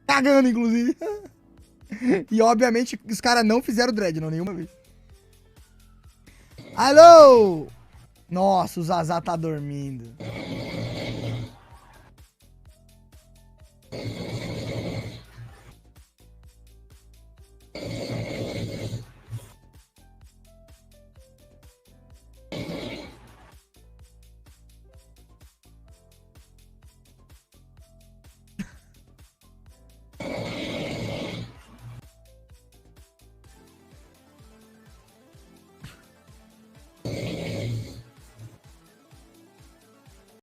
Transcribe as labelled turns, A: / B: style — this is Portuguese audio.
A: Cagando, inclusive. E, obviamente, os caras não fizeram dread, não, nenhuma vez. Alô? Nossa, o Zazá tá dormindo.